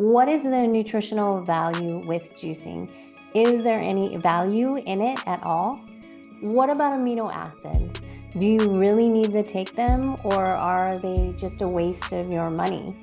What is the nutritional value with juicing? Is there any value in it at all? What about amino acids? Do you really need to take them, or are they just a waste of your money?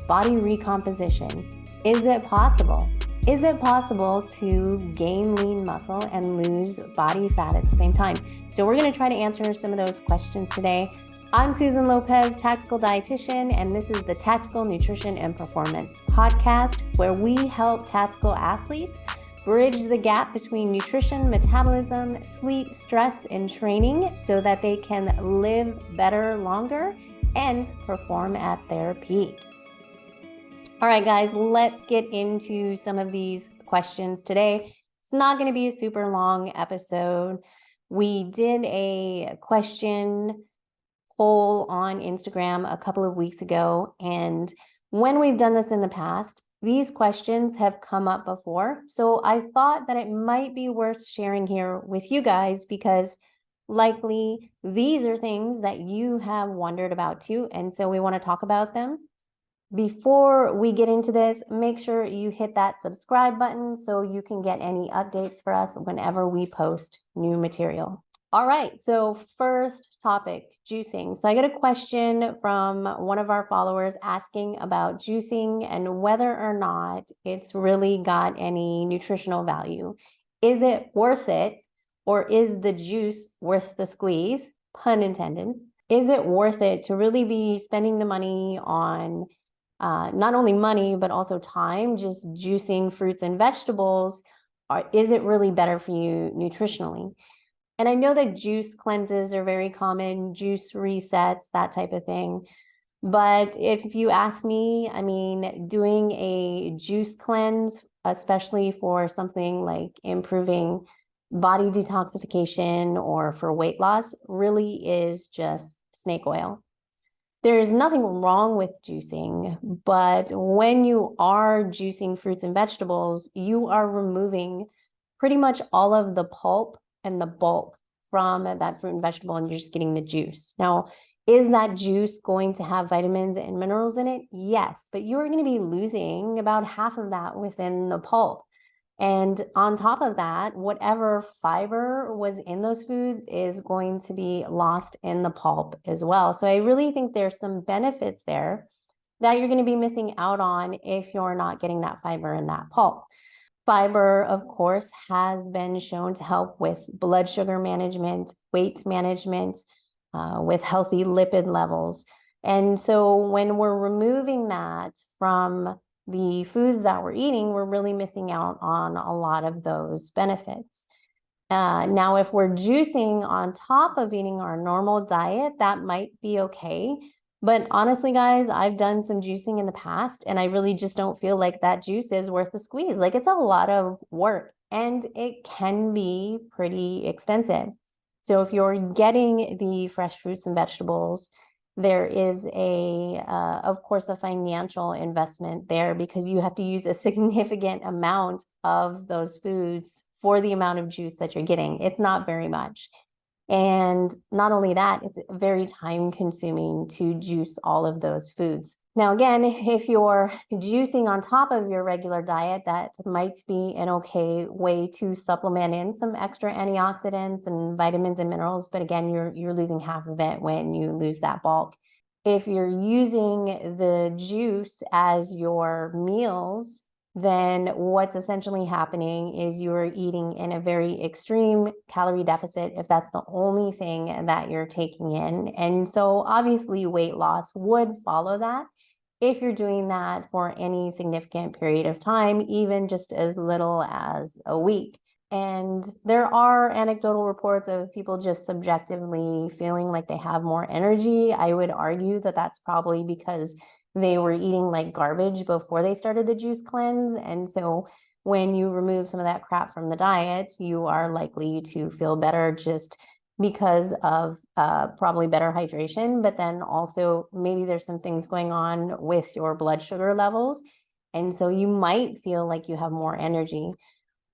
Body recomposition. Is it possible? Is it possible to gain lean muscle and lose body fat at the same time? So we're going to try to answer some of those questions today. I'm Susan Lopez, tactical dietitian, and this is the Tactical Nutrition and Performance podcast, where we help tactical athletes bridge the gap between nutrition, metabolism, sleep, stress, and training so that they can live better longer and perform at their peak. All right, guys, let's get into some of these questions today. It's not going to be a super long episode. We did a question poll on Instagram a couple of weeks ago, and when we've done this in the past, these questions have come up before. So I thought that it might be worth sharing here with you guys because likely these are things that you have wondered about too, and so we want to talk about them. Before we get into this, make sure you hit that subscribe button so you can get any updates for us whenever we post new material. All right, so first topic, juicing. So I got a question from one of our followers asking about juicing and whether or not it's really got any nutritional value. Is it worth it, or is the juice worth the squeeze? Pun intended. Is it worth it to really be spending the money on not only money, but also time, just juicing fruits and vegetables? Is it really better for you nutritionally? And I know that juice cleanses are very common, juice resets, that type of thing. But if you ask me, I mean, doing a juice cleanse, especially for something like improving body detoxification or for weight loss, really is just snake oil. There's nothing wrong with juicing, but when you are juicing fruits and vegetables, you are removing pretty much all of the pulp and the bulk from that fruit and vegetable, and you're just getting the juice. Now, is that juice going to have vitamins and minerals in it? Yes, but you're going to be losing about half of that within the pulp. And on top of that, whatever fiber was in those foods is going to be lost in the pulp as well. So I really think there's some benefits there that you're going to be missing out on if you're not getting that fiber in that pulp. Fiber, of course, has been shown to help with blood sugar management, weight management, with healthy lipid levels. And so when we're removing that from the foods that we're eating, we're really missing out on a lot of those benefits. Now, if we're juicing on top of eating our normal diet, that might be okay. But honestly, guys, I've done some juicing in the past, and I really just don't feel like that juice is worth the squeeze. Like, it's a lot of work, and it can be pretty expensive. So if you're getting the fresh fruits and vegetables, there is of course, a financial investment there because you have to use a significant amount of those foods for the amount of juice that you're getting. It's not very much. And not only that, it's very time consuming to juice all of those foods. Now, again, if you're juicing on top of your regular diet, that might be an okay way to supplement in some extra antioxidants and vitamins and minerals. But again, you're losing half of it when you lose that bulk. If you're using the juice as your meals, then what's essentially happening is you're eating in a very extreme calorie deficit if that's the only thing that you're taking in. And so obviously weight loss would follow that if you're doing that for any significant period of time, even just as little as a week. And there are anecdotal reports of people just subjectively feeling like they have more energy. I would argue that that's probably because they were eating like garbage before they started the juice cleanse. And so when you remove some of that crap from the diet, you are likely to feel better just because of probably better hydration, but then also maybe there's some things going on with your blood sugar levels. And so you might feel like you have more energy.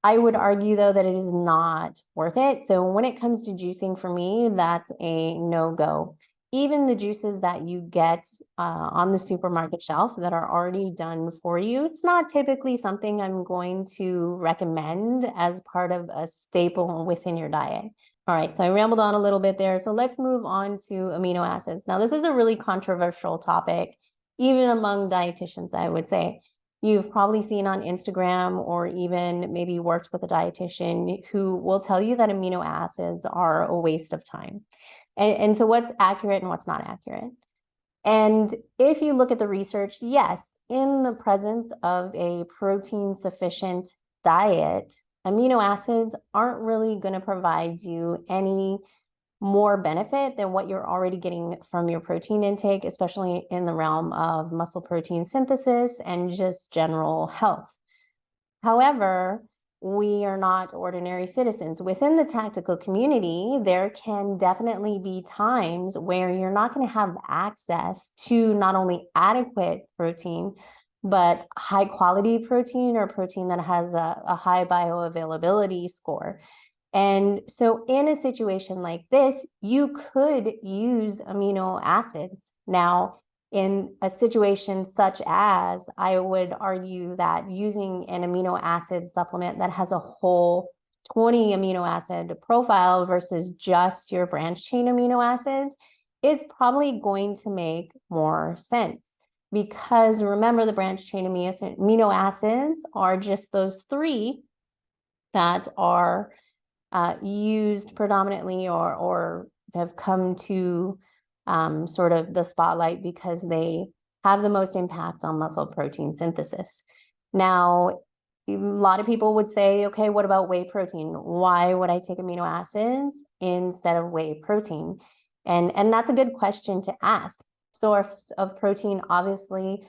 I would argue, though, that it is not worth it. So when it comes to juicing, for me, that's a no-go. even the juices that you get on the supermarket shelf that are already done for you, it's not typically something I'm going to recommend as part of a staple within your diet. All right, so I rambled on a little bit there. So let's move on to amino acids. Now, this is a really controversial topic, even among dietitians, I would say. You've probably seen on Instagram or even maybe worked with a dietitian who will tell you that amino acids are a waste of time. And so what's accurate and what's not accurate? And if you look at the research, yes, in the presence of a protein sufficient diet, amino acids aren't really going to provide you any more benefit than what you're already getting from your protein intake, especially in the realm of muscle protein synthesis and just general health. However, we are not ordinary citizens. Within the tactical community, there can definitely be times where you're not going to have access to not only adequate protein, but high quality protein or protein that has a high bioavailability score. And so in a situation like this, you could use amino acids. Now, in a situation such as, I would argue that using an amino acid supplement that has a whole 20 amino acid profile versus just your branched chain amino acids is probably going to make more sense. Because remember, the branched chain amino acids are just those three that are used predominantly or have come to sort of the spotlight because they have the most impact on muscle protein synthesis. Now, a lot of people would say, okay, what about whey protein? Why would I take amino acids instead of whey protein? And that's a good question to ask. Source of protein, obviously,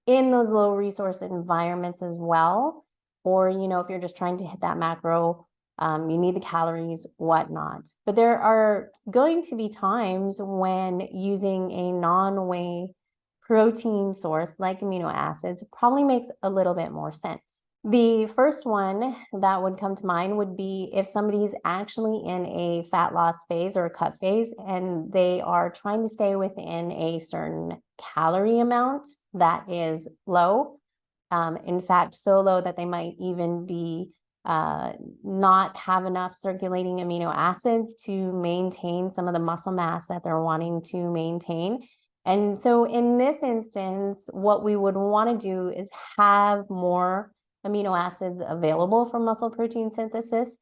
in those low resource environments as well, or, you know, if you're just trying to hit that macro, you need the calories, whatnot. But there are going to be times when using a non-whey protein source like amino acids probably makes a little bit more sense. The first one that would come to mind would be if somebody's actually in a fat loss phase or a cut phase and they are trying to stay within a certain calorie amount that is low. In fact, so low that they might even be not have enough circulating amino acids to maintain some of the muscle mass that they're wanting to maintain. And so in this instance, what we would want to do is have more amino acids available for muscle protein synthesis.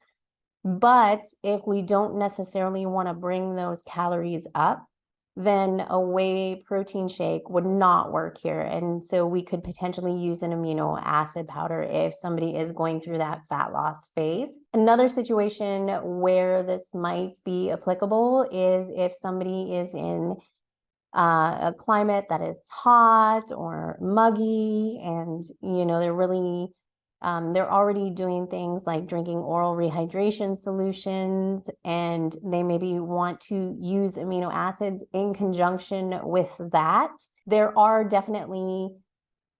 But if we don't necessarily want to bring those calories up, then a whey protein shake would not work here. And so we could potentially use an amino acid powder if somebody is going through that fat loss phase. Another situation where this might be applicable is if somebody is in a climate that is hot or muggy and, you know, they're already doing things like drinking oral rehydration solutions, and they maybe want to use amino acids in conjunction with that. There are definitely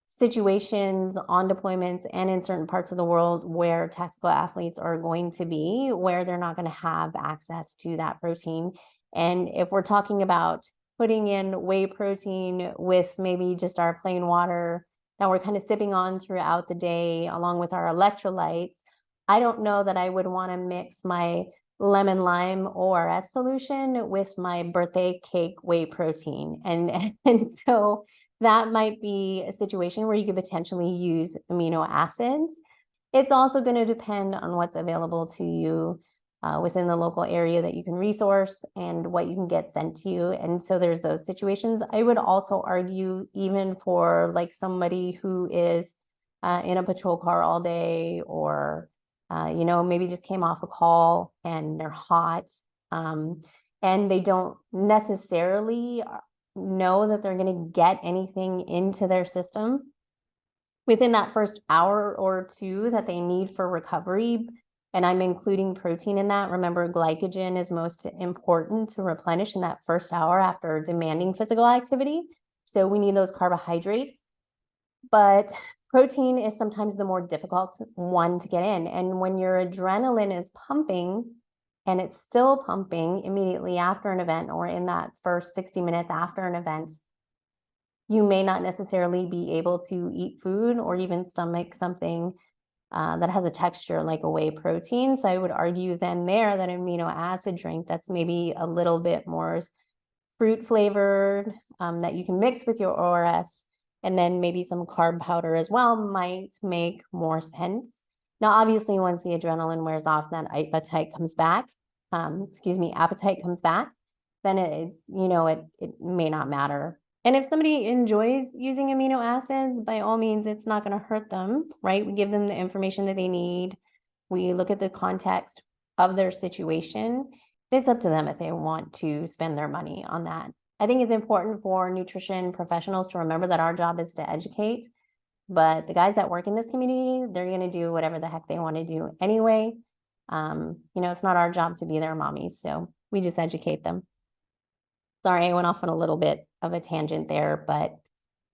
situations on deployments and in certain parts of the world where tactical athletes are going to be, where they're not going to have access to that protein. And if we're talking about putting in whey protein with maybe just our plain water that we're kind of sipping on throughout the day, along with our electrolytes, I don't know that I would want to mix my lemon lime ORS solution with my birthday cake whey protein. And so that might be a situation where you could potentially use amino acids. It's also going to depend on what's available to you within the local area that you can resource and what you can get sent to you. And so there's those situations. I would also argue even for like somebody who is in a patrol car all day, or, you know, maybe just came off a call and they're hot and they don't necessarily know that they're going to get anything into their system within that first hour or two that they need for recovery. And I'm including protein in that. Remember, glycogen is most important to replenish in that first hour after demanding physical activity. So we need those carbohydrates. But protein is sometimes the more difficult one to get in. And when your adrenaline is pumping, and it's still pumping immediately after an event or in that first 60 minutes after an event, you may not necessarily be able to eat food or even stomach something that has a texture like a whey protein. So I would argue then there that amino acid drink that's maybe a little bit more fruit flavored, that you can mix with your ORS, and then maybe some carb powder as well might make more sense. Now, obviously, once the adrenaline wears off, then appetite comes back. Appetite comes back, then it's, it may not matter. And if somebody enjoys using amino acids, by all means, it's not going to hurt them, right? We give them the information that they need. We look at the context of their situation. It's up to them if they want to spend their money on that. I think it's important for nutrition professionals to remember that our job is to educate, but the guys that work in this community, they're going to do whatever the heck they want to do anyway. It's not our job to be their mommies, so we just educate them. Sorry, I went off on a little bit of a tangent there, but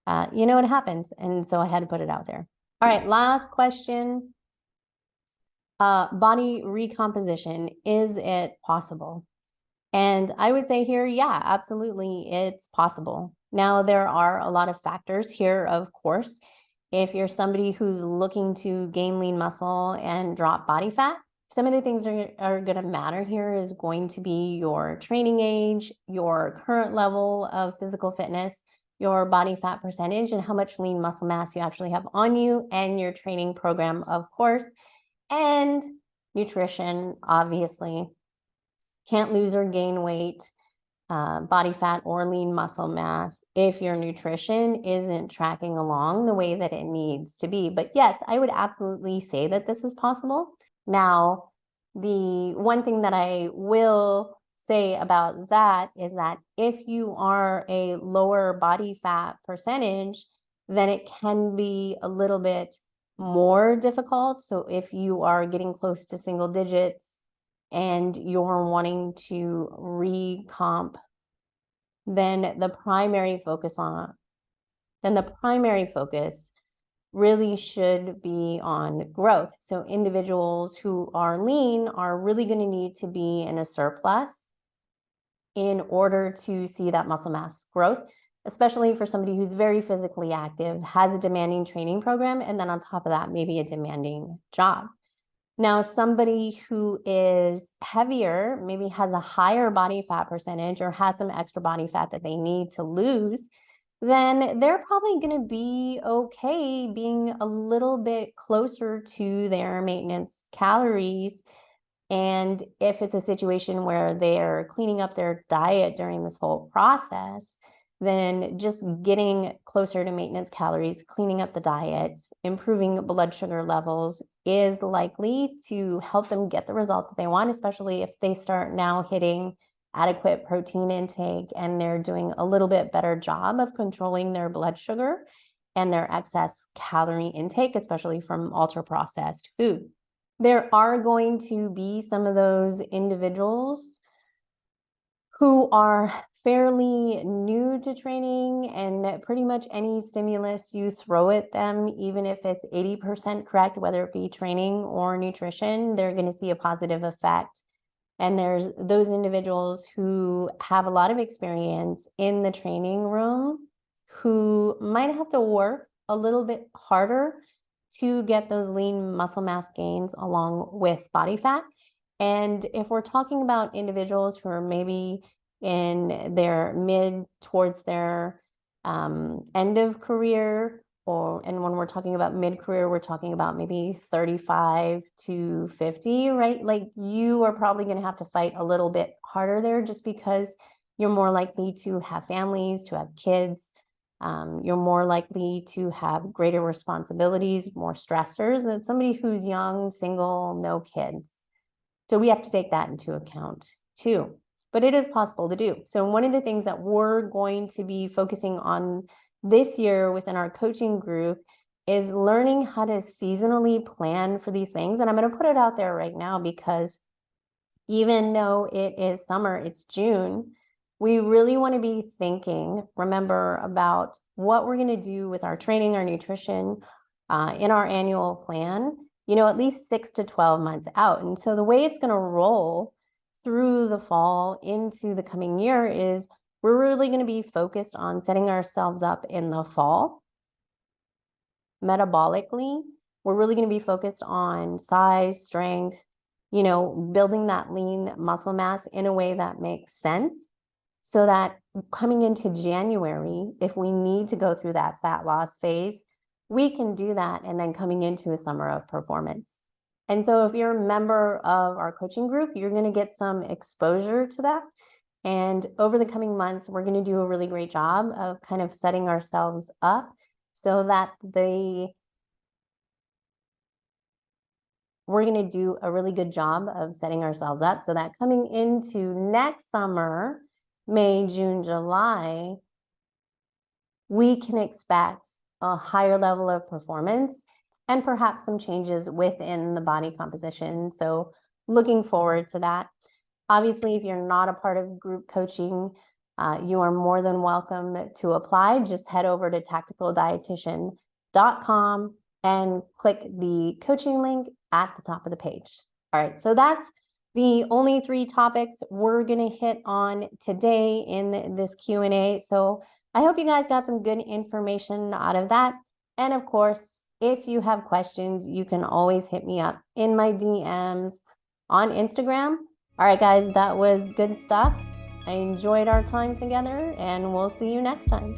it happens. And so I had to put it out there. All right, last question. Body recomposition, is it possible? And I would say here, yeah, absolutely, it's possible. Now, there are a lot of factors here, of course. If you're somebody who's looking to gain lean muscle and drop body fat, some of the things are going to matter here is going to be your training age, your current level of physical fitness, your body fat percentage, and how much lean muscle mass you actually have on you, and your training program, of course, and nutrition, obviously. Can't lose or gain weight, body fat or lean muscle mass if your nutrition isn't tracking along the way that it needs to be. But yes, I would absolutely say that this is possible. Now, the one thing that I will say about that is that if you are a lower body fat percentage, then it can be a little bit more difficult. So if you are getting close to single digits and you're wanting to recomp, then the primary focus really should be on growth. So individuals who are lean are really going to need to be in a surplus in order to see that muscle mass growth, especially for somebody who's very physically active, has a demanding training program, and then on top of that, maybe a demanding job. Now, somebody who is heavier, maybe has a higher body fat percentage or has some extra body fat that they need to lose, then they're probably going to be okay being a little bit closer to their maintenance calories. And if it's a situation where they're cleaning up their diet during this whole process, then just getting closer to maintenance calories, cleaning up the diet, improving blood sugar levels is likely to help them get the result that they want, especially if they start now hitting adequate protein intake and they're doing a little bit better job of controlling their blood sugar and their excess calorie intake, especially from ultra-processed food. There are going to be some of those individuals who are fairly new to training, and pretty much any stimulus you throw at them, even if it's 80% correct, whether it be training or nutrition, they're going to see a positive effect. And there's those individuals who have a lot of experience in the training room who might have to work a little bit harder to get those lean muscle mass gains along with body fat. And if we're talking about individuals who are maybe in their mid towards their end of career, and when we're talking about mid-career, we're talking about maybe 35 to 50, right? Like you are probably going to have to fight a little bit harder there just because you're more likely to have families, to have kids. You're more likely to have greater responsibilities, more stressors than somebody who's young, single, no kids. So we have to take that into account too. But it is possible to do. So one of the things that we're going to be focusing on this year within our coaching group is learning how to seasonally plan for these things. And I'm going to put it out there right now because even though it is summer, it's June, we really want to be thinking, remember, about what we're going to do with our training, our nutrition, in our annual plan, at least 6 to 12 months out. And so the way it's going to roll through the fall into the coming year is we're really going to be focused on setting ourselves up in the fall. Metabolically, we're really going to be focused on size, strength, building that lean muscle mass in a way that makes sense, so that coming into January, if we need to go through that fat loss phase, we can do that, and then coming into a summer of performance. And so if you're a member of our coaching group, you're going to get some exposure to that. And over the coming months, we're going to do a really great job of kind of setting ourselves up so that we're going to do a really good job of setting ourselves up so that coming into next summer, May, June, July, we can expect a higher level of performance and perhaps some changes within the body composition. So looking forward to that. Obviously, if you're not a part of group coaching, you are more than welcome to apply. Just head over to tacticaldietitian.com and click the coaching link at the top of the page. All right, so that's the only 3 topics we're going to hit on today in this Q&A. So I hope you guys got some good information out of that. And of course, if you have questions, you can always hit me up in my DMs on Instagram. All right, guys, that was good stuff. I enjoyed our time together, and we'll see you next time.